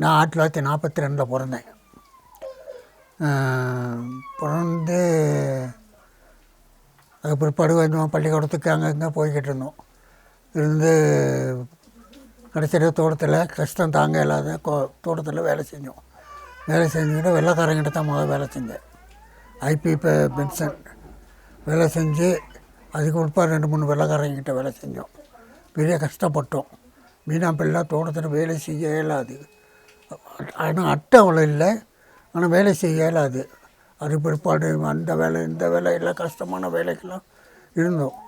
நான் 1942 பிறந்தேன். பிறந்து அது பிற்பாடு கொஞ்சம் பள்ளிக்கூடத்துக்கு அங்கே போய்கிட்டு இருந்தோம். இருந்து கடைசியில் தோட்டத்தில் கஷ்டம் தாங்க இல்லாத தோட்டத்தில் வேலை செஞ்சோம். வேலை செஞ்சுக்கிட்டு வெள்ளைக்காரங்கிட்ட தான் முதல் வேலை செஞ்சேன். ஐபி பென்ஷன் வேலை செஞ்சு அதுக்கு பிற்பாடு 2-3 வெள்ளைக்காரங்கிட்ட வேலை செஞ்சோம். பெரிய கஷ்டப்பட்டோம். மீனாம்பிள்ளை தோட்டத்தில் வேலை செய்ய இயலாது. ஆனால் அட்டை அவ்வளோ இல்லை, ஆனால் வேலை செய்ய இயலாது. அது பிற்பாடு அந்த வேலை இந்த வேலை எல்லாம் கஷ்டமான வேலைக்கெல்லாம் இருந்தோம்.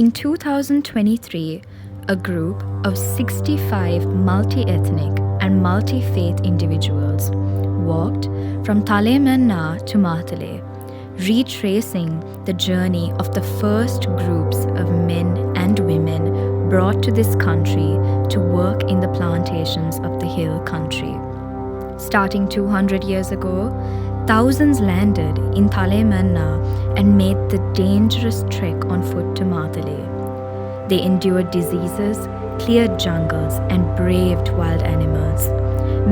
In 2023, a group of 65 multi-ethnic and multi-faith individuals walked from Thalaimannar to Matale, retracing the journey of the first groups of men and women brought to this country to work in the plantations of the hill country. Starting 200 years ago, thousands landed in Thalaimannar and made the dangerous trek on foot to Matale. They endured diseases, cleared jungles, and braved wild animals.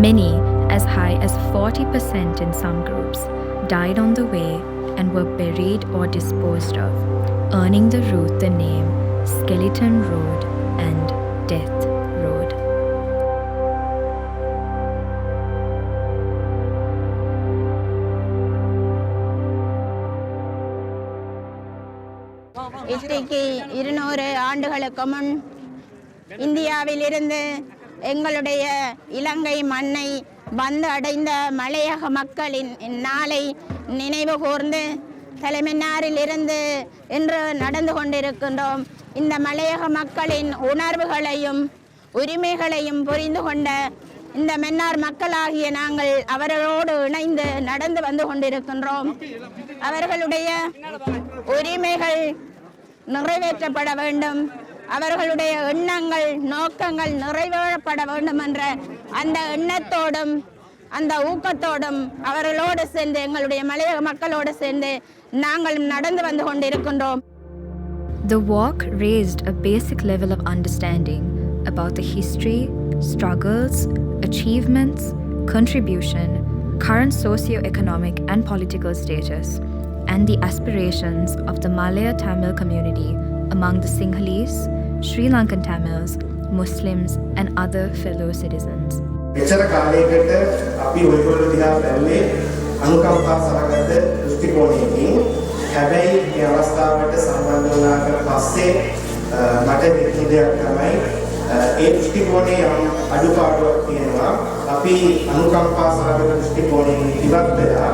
Many, as high as 40% in some groups, died on the way and were buried or disposed of, earning the route the name Skeleton Road and Death Road. இன்றைக்கு 200 ஆண்டுகளுக்கு முன் இந்தியாவிலிருந்து எங்களுடைய இலங்கை மண்ணை வந்து அடைந்த மலையக மக்களின் நாளை நினைவு கூர்ந்து தலைமன்னாரிலிருந்து இன்று நடந்து கொண்டிருக்கின்றோம். இந்த மலையக மக்களின் உணர்வுகளையும் உரிமைகளையும் புரிந்து கொண்ட இந்த மன்னார் மக்களாகிய நாங்கள் அவர்களோடு இணைந்து நடந்து வந்து கொண்டிருக்கின்றோம். அவர்களுடைய உரிமைகள் நிறைவேற்றப்பட வேண்டும், அவர்களுடைய எண்ணங்கள் நோக்கங்கள் நிறைவேறப்பட வேண்டும் என்ற அந்த எண்ணத்தோடும் அந்த ஊக்கத்தோடும் அவர்களோடு சேர்ந்து எங்களுடைய மலையக மக்களோடு சேர்ந்து நாங்கள் நடந்து வந்து கொண்டிருக்கின்றோம். The walk raised a basic level of understanding about the history, struggles, achievements, contribution, current socio-economic and political status, and the aspirations of the Malaiyaha Tamil community among the Sinhalese, Sri Lankan Tamils, Muslims, and other fellow citizens. එච්චර කාලයකට අපි ඔයගොල්ලෝ දිහා බැලුවේ අනුකම්පා සහගත දෘෂ්ටිකෝණයකින්. හැබැයි මේ අවස්ථාවට සම්බන්ධ වුණාට පස්සේ මට හිතෙන දෙයක් තමයි ඒ දෘෂ්ටිකෝණයේ යම් අඩුපාඩුවක් තියෙනවා. අපි අනුකම්පා සහගත දෘෂ්ටිකෝණයෙන් ඉවත් වෙලා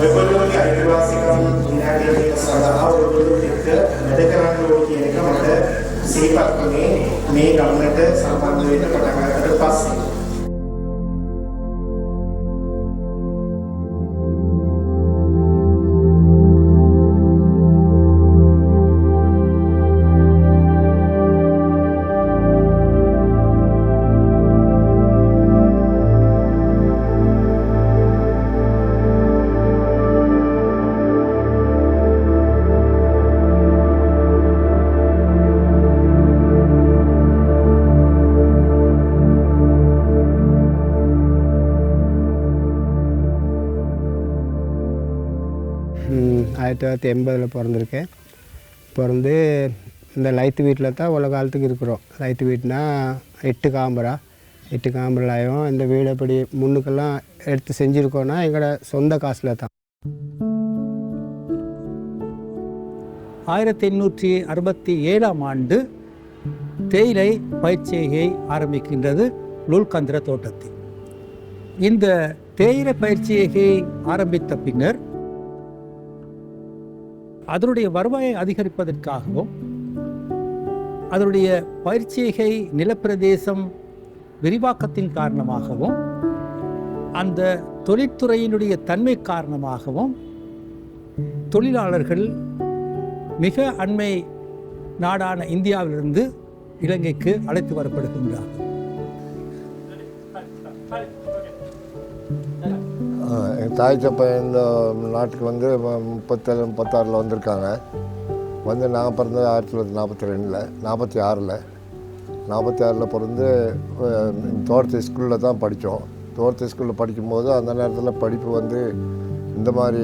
ඔයගොල්ලෝගේ අයිතිවාසිකම් විනාඩියක සඳහා ඔයගොල්ලෝ එක්ක වැඩ කරන්න ඕනේ කියන එක මට සිහිපත් වුණේ මේ ගමනට සම්බන්ධ වෙන්න පටන් ගන්නට පස්සේ. ஆயிரத்தி 1980 பிறந்திருக்கேன். பிறந்து இந்த லைத்து வீட்டில் தான் உலக காலத்துக்கு இருக்கிறோம். லைத்து வீட்டுனா 8 காம்பராயும் இந்த வீடு அப்படி முன்னுக்கெல்லாம் எடுத்து செஞ்சுருக்கோன்னா எங்களோட சொந்த காசில் தான். 1867ஆம் ஆண்டு தேயிலை பயிற்சியை ஆரம்பிக்கின்றது லுல்கந்திர தோட்டத்தில். இந்த தேயிலை பயிற்சியை ஆரம்பித்த பின்னர் அதனுடைய வருவாயை அதிகரிப்பதற்காகவும் அதனுடைய பயிற்சிகை நிலப்பிரதேசம் விரிவாக்கத்தின் காரணமாகவும் அந்த தொழிற்துறையினுடைய தன்மை காரணமாகவும் தொழிலாளர்கள் மிக அண்மை நாடான இந்தியாவிலிருந்து இலங்கைக்கு அழைத்து வரப்படுகின்றார்கள். எங்கள் தாய் தப்பா இந்த நாட்டுக்கு வந்து 36 வந்திருக்காங்க. வந்து நாங்கள் பிறந்தது 1942 46 பிறந்து தோட்டத்து ஸ்கூலில் தான் படித்தோம். தோட்டத்து ஸ்கூலில் படிக்கும்போது அந்த நேரத்தில் படிப்பு வந்து இந்த மாதிரி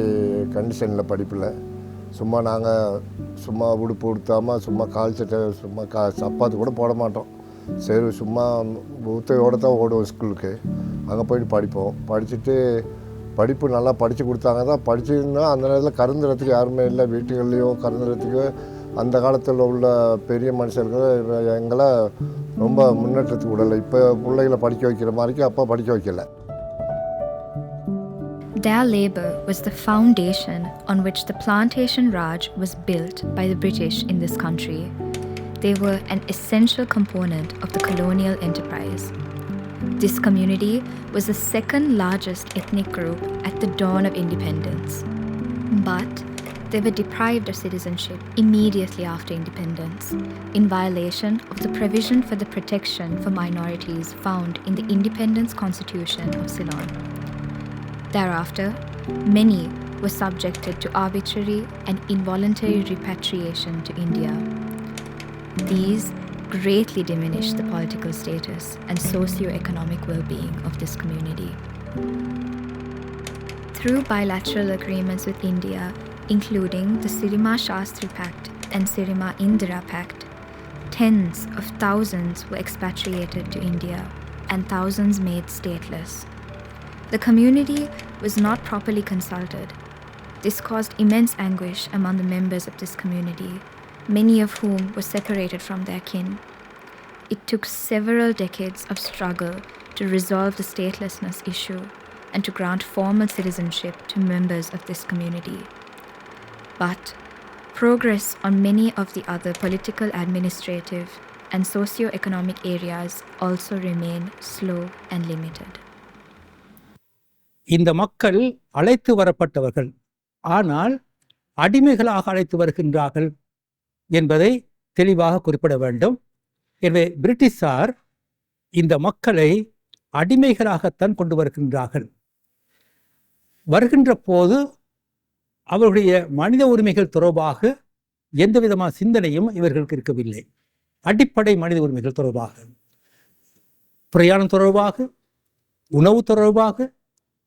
கண்டிஷனில் படிப்பில் சும்மா உடுப்பு உடுத்தாமல் சும்மா கால் சட்டை சும்மா சப்பாத்து கூட போட மாட்டோம். சரி சும்மா ஊத்தையோடு தான் ஓடுவோம் ஸ்கூலுக்கு. அங்கே போய்ட்டு படிப்போம். படிச்சுட்டு படிப்பு நல்லா படித்து கொடுத்தாங்க தான். படிச்சுருந்தா அந்த நேரத்தில் கருந்துறதுக்கு யாருமே இல்லை. வீட்டுகள்லேயும் கருந்துறதுக்கு அந்த காலத்தில் உள்ள பெரிய மனுஷர்கள் எங்களை ரொம்ப முன்னேற்றத்துக்கு விடலை. இப்போ பிள்ளைகளை படிக்க வைக்கிற மாதிரிக்கு அப்போ படிக்க வைக்கலை. Their labor was the foundation on which the plantation Raj was built by the British in this country. They were an essential component of the colonial enterprise. This community was the second largest ethnic group at the dawn of independence. But they were deprived of citizenship immediately after independence, in violation of the provision for the protection for minorities found in the Independence Constitution of Ceylon. Thereafter, many were subjected to arbitrary and involuntary repatriation to India. These greatly diminished the political status and socio-economic well-being of this community. Through bilateral agreements with India, including the Sirima Shastri Pact and Sirima Indira Pact, tens of thousands were expatriated to India and thousands made stateless. The community was not properly consulted. This caused immense anguish among the members of this community, many of whom were separated from their kin. It took several decades of struggle to resolve the statelessness issue and to grant formal citizenship to members of this community. But progress on many of the other political, administrative, and socio-economic areas also remain slow and limited. இந்த மக்கள் அழைத்து வரப்பட்டவர்கள், ஆனால் அடிமைகளாக அழைத்து வருகின்றார்கள் என்பதை தெளிவாக குறிப்பிட வேண்டும். எனவே பிரிட்டிஷார் இந்த மக்களை அடிமைகளாகத்தான் கொண்டு வருகின்றார்கள். வருகின்ற போது அவர்களுடைய மனித உரிமைகள் தொடர்பாக எந்த விதமான சிந்தனையும் இவர்களுக்கு இருக்கவில்லை. அடிப்படை மனித உரிமைகள் தொடர்பாக, பிரயாணம் தொடர்பாக, உணவு தொடர்பாக,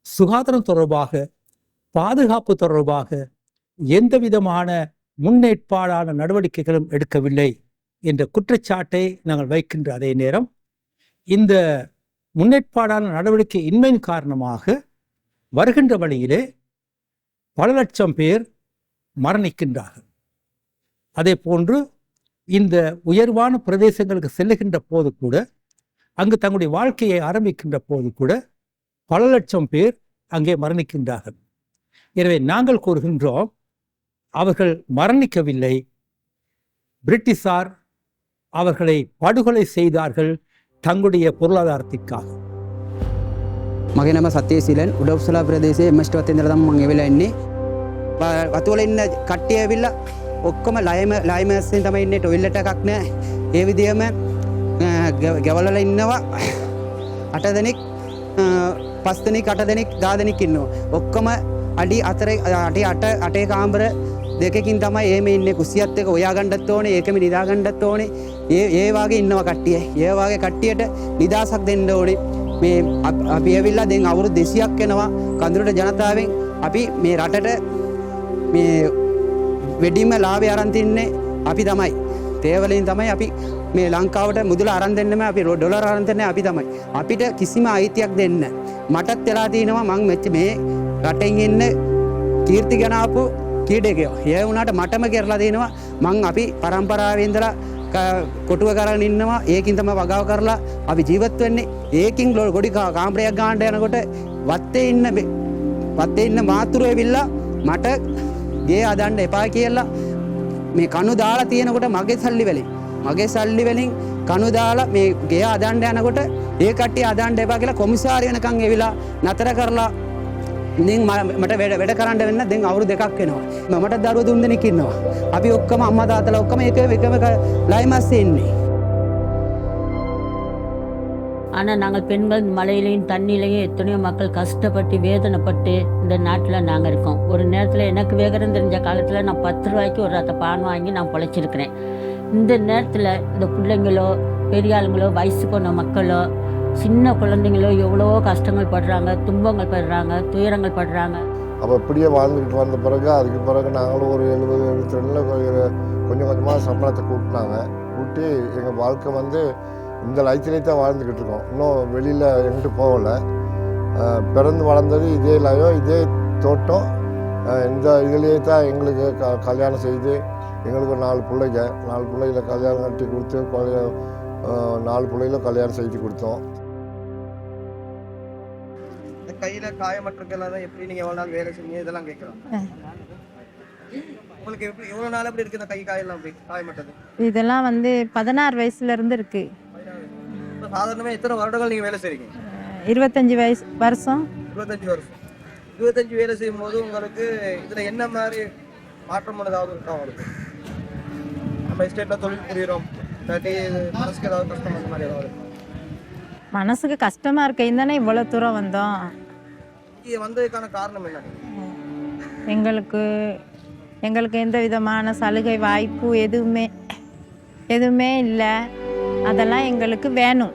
சுகாதாரம் தொடர்பாக, பாதுகாப்பு தொடர்பாக எந்த விதமான முன்னேற்பாடான நடவடிக்கைகளும் எடுக்கவில்லை என்ற குற்றச்சாட்டை நாங்கள் வைக்கின்ற அதே நேரம், இந்த முன்னேற்பாடான நடவடிக்கை இன்மையின் காரணமாக வருகின்ற வழியிலே பல லட்சம் பேர் மரணிக்கின்றார்கள். அதே போன்று இந்த உயர்வான பிரதேசங்களுக்கு செல்லுகின்ற போது கூட, அங்கு தங்களுடைய வாழ்க்கையை ஆரம்பிக்கின்ற போது கூட பல லட்சம் பேர் அங்கே மரணிக்கின்றார்கள். எனவே நாங்கள் கூறுகின்றோம், அவர்கள் மரணிக்கவில்லை, பிரிட்டிஷார் அவர்களை படுகொலை செய்தார்கள் தங்களுடைய பொருளாதாரத்திற்காக. මගේ නම සත්‍යශීලන් උඩවුසලා ප්‍රදේශයේ එම්.එස්.ට වත්තේ ඉඳලා තමයි මම එවෙලා ඉන්නේ. වතුවල ඉන්න කට්ටිය ඇවිල්ලා ඔක්කොම ලයිමර්ස්ෙන් තමයි ඉන්නේ. ටොයිලට් එකක් නැහැ. ඒ විදිහම ගෙවල්වල ඉන්නවා 8 දෙනෙක් 5 දෙනෙක් 8 දෙනෙක් 10 දෙනෙක් ඉන්නවා. ඔක්කොම අඩි 8 කාමර දෙකකින් තමයි එහෙම ඉන්නේ. කුස්සියත් එක ඔයා ගන්නත් ඕනේ, ඒකෙම නිදා ගන්නත් ඕනේ. ඒ වාගේ ඉන්නවා කට්ටිය. ඒ වාගේ කට්ටියට නිදාසක් දෙන්න ඕනේ. මේ අපි ඇවිල්ලා දැන් අවුරුදු 200ක් වෙනවා කඳුරට ජනතාවෙන් අපි මේ රටට මේ වෙඩිම ලාභය අරන් තින්නේ අපි තමයි. තේවලින් තමයි අපි මේ ලංකාවට මුදල අරන් දෙන්නෙම අපි ඩොලර් අරන් දෙන්නේ අපි තමයි. අපිට කිසිම අයිතියක් දෙන්න. මටත් වෙලා තිනවා මං මේ රටෙන් ඉන්න කීර්ති ගණාපු කීඩකයෝ. ඒ වුණාට මටම කරලා දෙනවා මං අපි පරම්පරාවේ ඉඳලා කොටුව කරගෙන ඉන්නවා. ඒකින් තමයි වගාව කරලා අපි ජීවත් වෙන්නේ. ඒකින් ගොඩි කාමරයක් ගන්නට යනකොට වත්තේ ඉන්න මාතුරු ඇවිල්ලා මට ගේ අදන්න එපා කියලා මේ කණු දාලා තියෙනකොට මගේ සල්ලි වලින් කණු දාලා මේ ගේ අදන්න යනකොට ඒ කට්ටිය අදන්න එපා කියලා කොමිසාරිය වෙනකන් ඇවිල්ලා නතර කරලා ඉතින් මට වැඩ කරන්න වෙන්න දැන් අවුරුදු 2ක් වෙනවා. මමට දරුවෝ 3 දෙනෙක් ඉන්නවා. අපි ඔක්කොම අම්මා තාත්තලා ඔක්කොම එකම ලයිමස්සේ ඉන්නේ. ஆனால் நாங்கள் பெண்கள் மழையிலையும் தண்ணியிலையும் எத்தனையோ மக்கள் கஷ்டப்பட்டு வேதனைப்பட்டு இந்த நாட்டில் நாங்கள் இருக்கோம். ஒரு நேரத்தில் எனக்கு வேகரம் தெரிஞ்ச காலத்தில் நான் 10 ரூபாய்க்கு ஒரு ரத்த பான் வாங்கி நான் பொழைச்சிருக்கிறேன். இந்த நேரத்தில் இந்த பிள்ளைங்களோ பெரிய ஆளுங்களோ வயசு போன மக்களோ சின்ன குழந்தைங்களோ எவ்வளவோ கஷ்டங்கள் படுறாங்க, துன்பங்கள் படுறாங்க, துயரங்கள் படுறாங்க. அப்போ இப்படியே வாழ்ந்துக்கிட்டு வந்த பிறகு அதுக்கு பிறகு நாங்களும் ஒரு 70-72 கொஞ்சம் கொஞ்சமாக சம்பளத்தை கூட்டினாங்க. கூட்டி எங்கள் வாழ்க்கை வந்து இந்த லைஃப்லேயே தான் வாழ்ந்துக்கிட்டு இருக்கோம். இன்னும் வெளியில் எங்கிட்டு போகலை. பிறந்து வளர்ந்தது இதே லயம், இதே தோட்டம். இந்த இதுலேயே தான் எங்களுக்கு கல்யாணம் செய்து எங்களுக்கு 4 பிள்ளைகளை கல்யாணம் கட்டி கொடுத்து 4 பிள்ளைகளை கல்யாணம் செய்து கொடுத்தோம். கையில் காயமற்றதெல்லாம் எப்படி நீங்கள் எவ்வளோ நாள் வேலை செஞ்சீங்க இதெல்லாம் கேட்குறோம். உங்களுக்கு எப்படி எவ்வளோ நாள் எப்படி இருக்குது இந்த கை காயெல்லாம் அப்படி காயமற்றது? இதெல்லாம் வந்து 16 வயசுலேருந்து இருக்குது. சாதாரணமாக எத்தனை வருடங்கள் நீங்கள் வேலை செய்கிறீங்க? 25 வருஷம். 25 வருஷம். 25 வேலை செய்யும் போது உங்களுக்கு இதில் என்ன மாதிரி மாற்றம் ஏதாவது இருக்கா உங்களுக்கு? நம்ம எஸ்டேட்டில் தொழில் புரிகிறோம், இல்லாட்டி மனசுக்கு ஏதாவது கஷ்டம் அந்த மாதிரி ஏதாவது இருக்கும்? மனசுக்கு கஷ்டமாக இருக்கையும் தானே இவ்வளோ தூரம் வந்தோம். இங்கே வந்ததுக்கான காரணம் என்ன? எங்களுக்கு எந்த விதமான சலுகை வாய்ப்பு எதுவுமே இல்லை. அதெல்லாம் எங்களுக்கு வேணும்.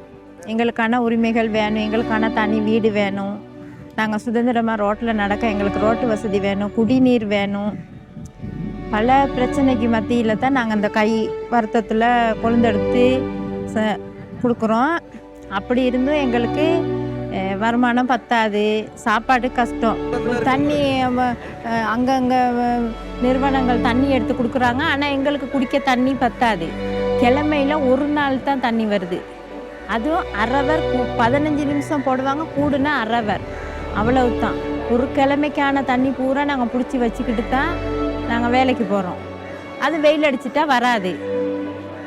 எங்களுக்கான உரிமைகள் வேணும். எங்களுக்கான தனி வீடு வேணும். நாங்கள் சுதந்திரமாக ரோட்டில் நடக்க எங்களுக்கு ரோட்டு வசதி வேணும், குடிநீர் வேணும். பல பிரச்சனைக்கு மத்தியில் தான் நாங்கள் அந்த கை வருத்தத்தில் கொழுந்தெடுத்து கொடுக்குறோம். அப்படி இருந்தும் எங்களுக்கு வருமானம் பத்தாது, சாப்பாடு கஷ்டம். தண்ணி அங்கங்கே நிறுவனங்கள் தண்ணி எடுத்து கொடுக்குறாங்க, ஆனால் எங்களுக்கு குடிக்க தண்ணி பத்தாது. கிழமையில் ஒரு நாள் தான் தண்ணி வருது. அதுவும் அரவர் 15 நிமிஷம் போடுவாங்க, கூடுனா அரவர், அவ்வளவு தான். ஒரு கிழமைக்கான தண்ணி பூரா நாங்கள் பிடிச்சி வச்சுக்கிட்டு தான் நாங்கள் வேலைக்கு போகிறோம். அது வெயில் அடிச்சிட்டா வராது.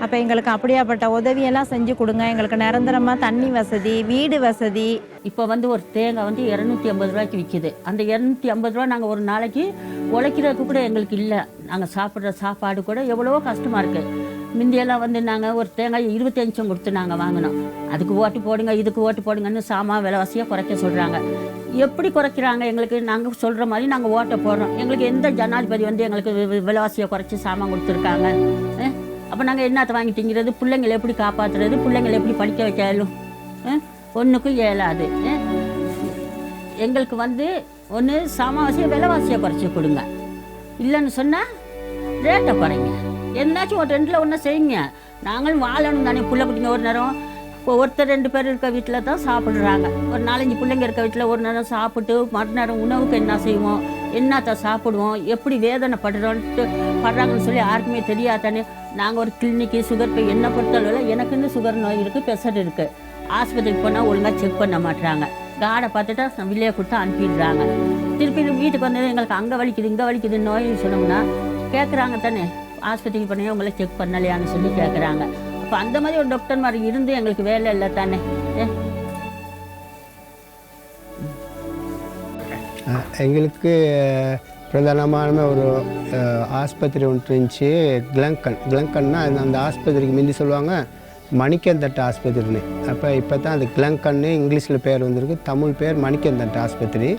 அப்போ எங்களுக்கு அப்படியாப்பட்ட உதவியெல்லாம் செஞ்சு கொடுங்க. எங்களுக்கு நிரந்தரமாக தண்ணி வசதி, வீடு வசதி. இப்போ வந்து ஒரு தேங்காய் வந்து 250 ரூபாய்க்கு விற்கிது. அந்த 250 ரூபா நாங்கள் ஒரு நாளைக்கு உழைக்கிறதுக்கு கூட எங்களுக்கு இல்லை. நாங்கள் சாப்பிட்ற சாப்பாடு கூட எவ்வளவோ கஷ்டமாக இருக்குது. முந்தியெல்லாம் வந்து நாங்கள் ஒரு தேங்காய் 25 கொடுத்து நாங்கள் வாங்கினோம். அதுக்கு ஓட்டு போடுங்க, இதுக்கு ஓட்டு போடுங்கன்னு விலைவாசியாக குறைக்க சொல்கிறாங்க. எப்படி குறைக்கிறாங்க? எங்களுக்கு நாங்கள் சொல்கிற மாதிரி நாங்கள் ஓட்டை போடுறோம். எங்களுக்கு எந்த ஜனாதிபதி வந்து எங்களுக்கு விலைவாசியை குறைச்சி சாமான் கொடுத்துருக்காங்க? அப்போ நாங்கள் என்னத்தை வாங்கிட்டீங்கிறது? பிள்ளைங்களை எப்படி காப்பாற்றுறது? பிள்ளைங்களை எப்படி படிக்க வைக்கலும்? ஒன்றுக்கும் இயலாது. எங்களுக்கு வந்து ஒன்று சாமாவாசியை விலைவாசியை குறைச்சி கொடுங்க, இல்லைன்னு சொன்னால் ரேட்டை குறைங்க. என்னாச்சும் ஒரு 2ல் ஒன்றை செய்யுங்க. நாங்களும் வாழணும் தானே. பிள்ளை குட்டிங்க ஒரு நேரம் இப்போ ஒருத்தர் 2 பேர் இருக்க வீட்டில் தான் சாப்பிட்றாங்க. ஒரு 4-5 பிள்ளைங்க இருக்க வீட்டில் ஒரு நேரம் சாப்பிட்டு மறுநேரம் உணவுக்கு என்ன செய்வோம், என்னத்தை சாப்பிடுவோம், எப்படி வேதனைப்படுறோன்ட்டு படுறாங்கன்னு சொல்லி யாருக்குமே தெரியாதானே. நாங்கள் ஒரு கிளினிக்கு சுகருக்கு என்ன பொறுத்தளவில் எனக்குன்னு சுகர் நோய் இருக்குது, ப்ரெஷர் இருக்குது. ஆஸ்பத்திரிக்கு போனால் ஒழுங்காக செக் பண்ண மாட்டுறாங்க. கார்டை பார்த்துட்டா விலையை கொடுத்து அனுப்பிடுறாங்க. திருப்பி வீட்டுக்கு வந்தது எங்களுக்கு அங்கே வலிக்குது இங்கே வலிக்குது நோயின்னு சொன்னோம்னா கேட்குறாங்க தானே. ஆஸ்பத்திரிக்கு போனே உங்களை செக் பண்ணலையான்னு சொல்லி கேட்குறாங்க. அப்போ அந்த மாதிரி ஒரு டாக்டர் மாதிரி இருந்து எங்களுக்கு வேலை இல்லை தானே. எங்களுக்கு பிரதானமான ஒரு ஆஸ்பத்திரி ஒன்று இருந்துச்சு, கிளங்கன்னா. அந்த ஆஸ்பத்திரிக்கு முந்தி சொல்லுவாங்க மணிக்கந்தட்டு ஆஸ்பத்திரின்னு. இப்போ தான் அது கிளங்கன்னு இங்கிலீஷில் பேர் வந்திருக்கு, தமிழ் பேர் மணிக்கந்தட்டு ஆஸ்பத்திரி.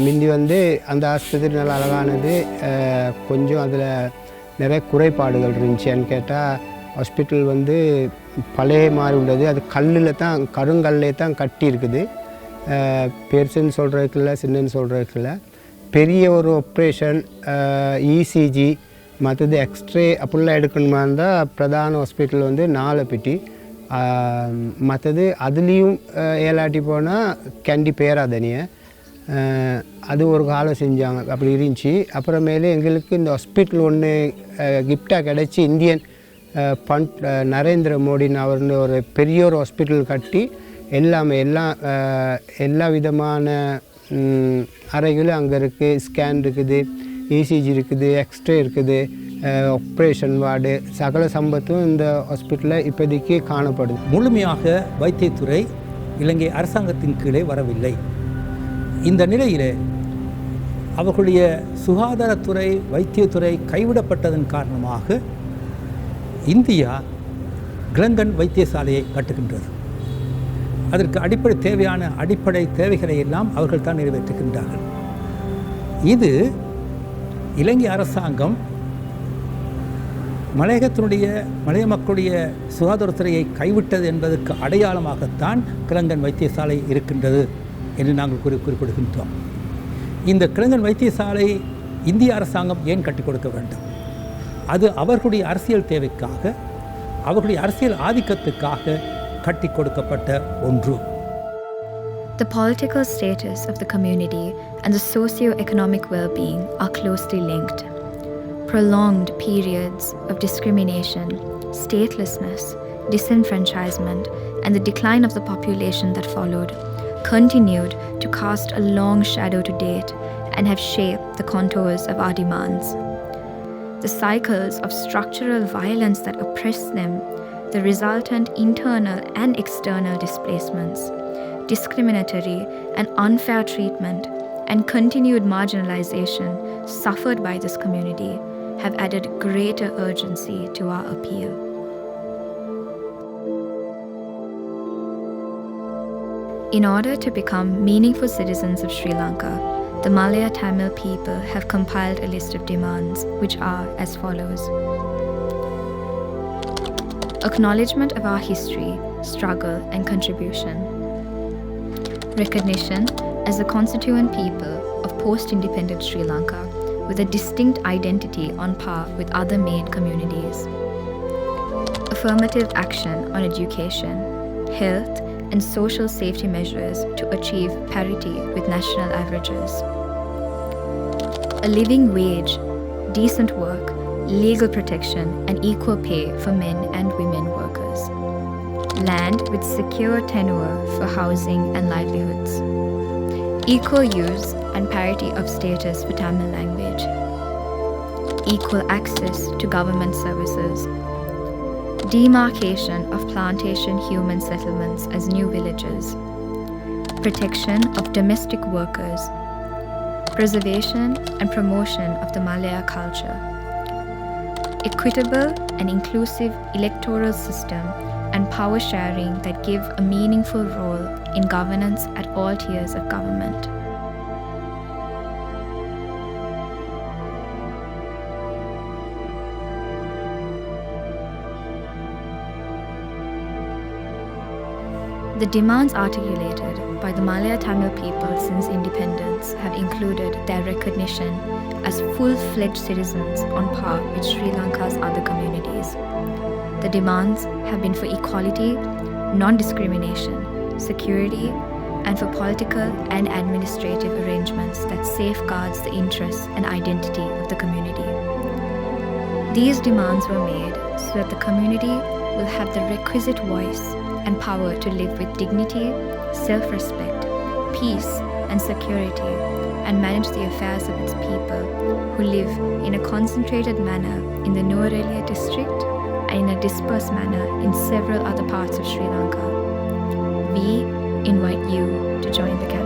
முந்தி வந்து அந்த ஆஸ்பத்திரி நல்லா அழகானது. கொஞ்சம் அதில் நிறைய குறைபாடுகள் இருந்துச்சுன்னு கேட்டால், ஹாஸ்பிட்டல் வந்து பழைய மாதிரி உள்ளது. அது கருங்கல்லே தான் கட்டி இருக்குது. பெருசுன்னு சொல்கிறதுக்குள்ள சின்னன்னு சொல்கிறதுக்குள்ள. பெரிய ஒரு ஆப்ரேஷன், இசிஜி மற்றது எக்ஸ்ரே அப்படிலாம் எடுக்கணுமா இருந்தால் பிரதான ஹாஸ்பிட்டல் வந்து 4 பெட்டி. மற்றது அதுலேயும் ஏலாட்டி போனால் கேண்டி பேராதனியை அது ஒரு காலம் செஞ்சாங்க. அப்படி இருந்துச்சு. அப்புறமேலே எங்களுக்கு இந்த ஹாஸ்பிட்டல் ஒன்று கிஃப்டாக கிடச்சி இந்தியன் நரேந்திர மோடின்னு அவர்னு ஒரு பெரிய ஒரு ஹாஸ்பிட்டல் கட்டி எல்லா விதமான அறைகளும் அங்கே இருக்குது. ஸ்கேன் இருக்குது, இசிஜி இருக்குது, எக்ஸ்ரே இருக்குது, ஆப்ரேஷன் வார்டு, சகல சம்பத்தும் இந்த ஹாஸ்பிட்டலில் இப்போதைக்கு காணப்படுது. முழுமையாக வைத்தியத்துறை இலங்கை அரசாங்கத்தின் கீழே வரவில்லை. இந்த நிலையில் அவர்களுடைய சுகாதாரத்துறை வைத்தியத்துறை கைவிடப்பட்டதன் காரணமாக இந்தியா கிளங்கன் வைத்தியசாலையை கட்டுகின்றது. அதற்கு அடிப்படை தேவைகளை எல்லாம் அவர்கள் தான் நிறைவேற்றுகின்றார்கள். இது இலங்கை அரசாங்கம் மலைய மக்களுடைய சுகாதாரத்துறையை கைவிட்டது என்பதற்கு அடையாளமாகத்தான் கிளங்கன் வைத்தியசாலை இருக்கின்றது என்று நாங்கள் குறிப்பிடுகின்றோம். இந்த கிளங்கன் வைத்தியசாலை இந்திய அரசாங்கம் ஏன் கட்டிக் கொடுக்க வேண்டும்? அது அவர்களுடைய அரசியல் தேவைக்காக, அவர்களுடைய அரசியல் ஆதிக்கத்துக்காக கட்டிக் கொடுக்கப்பட்ட ஒன்று. The political status of the community and the socio-economic well-being are closely linked. Prolonged periods of discrimination, statelessness, disenfranchisement, and the decline of the population that followed continued to cast a long shadow to date and have shaped the contours of our demands. The cycles of structural violence that oppress them, the resultant internal and external displacements, discriminatory and unfair treatment, and continued marginalization suffered by this community have added greater urgency to our appeal. In order to become meaningful citizens of Sri Lanka, the Malaiya Tamil people have compiled a list of demands, which are as follows. Acknowledgement of our history, struggle, and contribution. Recognition as a constituent people of post-independent Sri Lanka with a distinct identity on par with other main communities. Affirmative action on education, health, and social safety measures to achieve parity with national averages. A living wage, decent work, legal protection, and equal pay for men and women workers. Land with secure tenure for housing and livelihoods. Equal use and parity of status for Tamil language. Equal access to government services. Demarcation of plantation human settlements as new villages. Protection of domestic workers. Preservation and promotion of the Malaiya culture. Equitable and inclusive electoral system and power sharing that give a meaningful role in governance at all tiers of government. The demands articulated by the Malaiya Tamil people since independence have included their recognition as full-fledged citizens on par with Sri Lanka's other communities. The demands have been for equality, non-discrimination, security, and for political and administrative arrangements that safeguards the interests and identity of the community. These demands were made so that the community will have the requisite voice and power to live with dignity, self-respect, peace, and security, and manage the affairs of its people who live in a concentrated manner in the Nuwara district and in a dispersed manner in several other parts of Sri Lanka. We invite you to join the campaign.